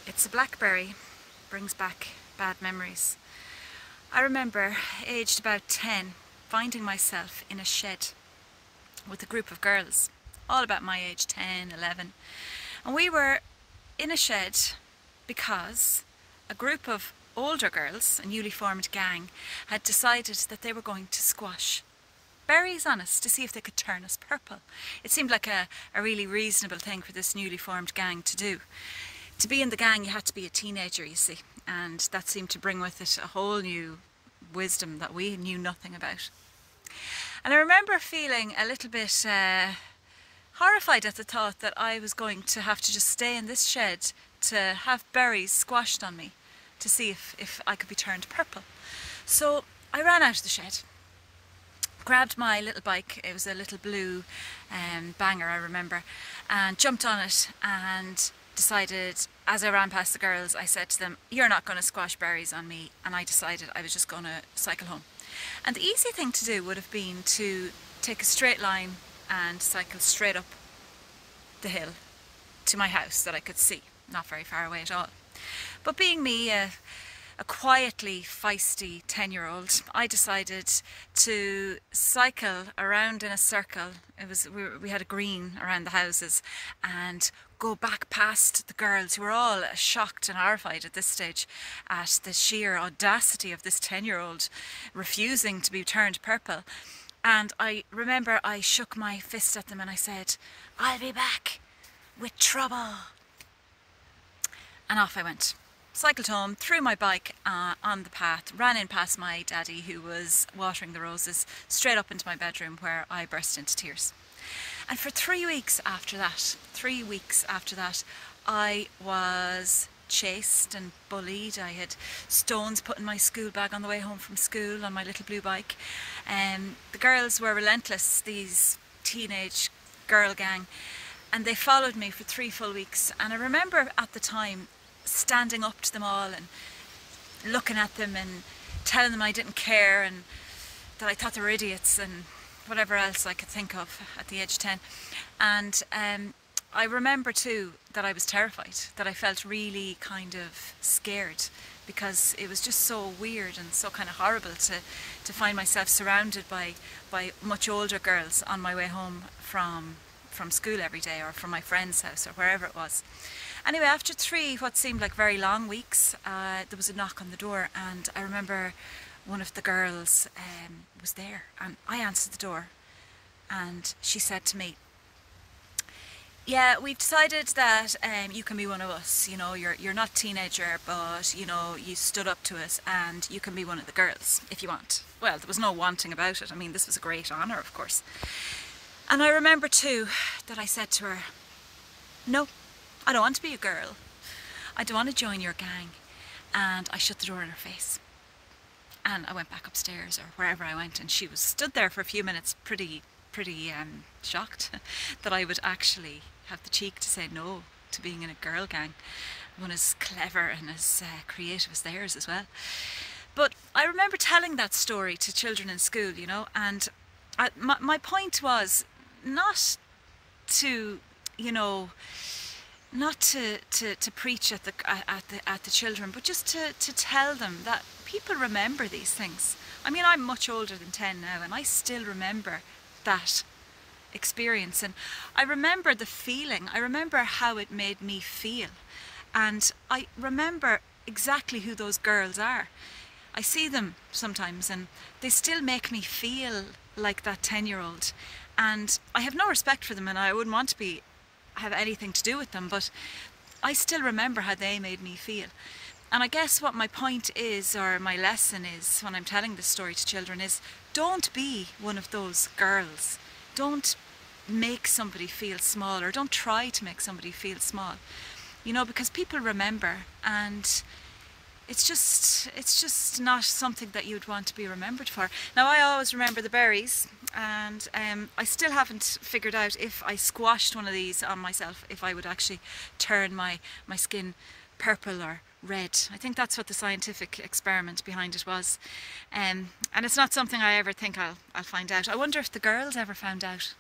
It's a blackberry, brings back bad memories. I remember, aged about 10, finding myself in a shed with a group of girls, all about my age, 10, 11. And we were in a shed because a group of older girls, a newly formed gang, had decided that they were going to squash berries on us to see if they could turn us purple. It seemed like a really reasonable thing for this newly formed gang to do. To be in the gang you had to be a teenager, you see, and that seemed to bring with it a whole new wisdom that we knew nothing about. And I remember feeling a little bit horrified at the thought that I was going to have to just stay in this shed to have berries squashed on me to see if I could be turned purple. So I ran out of the shed, grabbed my little bike, it was a little blue banger I remember, and jumped on it and decided, as I ran past the girls, I said to them, "You're not going to squash berries on me," and I decided I was just going to cycle home. And the easy thing to do would have been to take a straight line and cycle straight up the hill to my house that I could see, not very far away at all. But being me, a quietly feisty 10-year-old, I decided to cycle around in a circle. We had a green around the houses, and go back past the girls who were all shocked and horrified at this stage at the sheer audacity of this 10-year-old refusing to be turned purple. And I remember I shook my fist at them and I said, "I'll be back with trouble." And off I went. Cycled home, threw my bike on the path, ran in past my daddy who was watering the roses, straight up into my bedroom where I burst into tears. And for 3 weeks after that, I was chased and bullied. I had stones put in my school bag on the way home from school on my little blue bike. The girls were relentless, these teenage girl gang, and they followed me for 3 full weeks. And I remember at the time standing up to them all and looking at them and telling them I didn't care and that I thought they were idiots and whatever else I could think of at the age of 10. And I remember too that I was terrified, that I felt really kind of scared, because it was just so weird and so kind of horrible to find myself surrounded by much older girls on my way home from school every day, or from my friend's house, or wherever it was. Anyway, after 3 what seemed like very long weeks, there was a knock on the door, and I remember one of the girls was there, and I answered the door, and she said to me, "Yeah, we've decided that you can be one of us. You know, you're not a teenager, but you know, you stood up to us, and you can be one of the girls if you want." Well, there was no wanting about it. I mean, this was a great honour, of course. And I remember too that I said to her, "No, I don't want to be a girl. I don't want to join your gang." And I shut the door in her face. And I went back upstairs, or wherever I went, and she was stood there for a few minutes pretty shocked that I would actually have the cheek to say no to being in a girl gang, one as clever and as creative as theirs as well. But I remember telling that story to children in school, you know, and my point was not to, you know, not to preach at the children, but just to tell them that people remember these things. I mean, I'm much older than 10 now, and I still remember that experience, and I remember the feeling. I remember how it made me feel, and I remember exactly who those girls are. I see them sometimes, and they still make me feel like that 10-year-old, and I have no respect for them, and I wouldn't want to have anything to do with them, but I still remember how they made me feel. And I guess what my point is, or my lesson is, when I'm telling this story to children, is don't be one of those girls. Don't make somebody feel small, or don't try to make somebody feel small, you know, because people remember, and it's just not something that you'd want to be remembered for. Now, I always remember the berries, and I still haven't figured out if I squashed one of these on myself, if I would actually turn my skin purple or red. I think that's what the scientific experiment behind it was, and it's not something I ever think I'll find out. I wonder if the girls ever found out.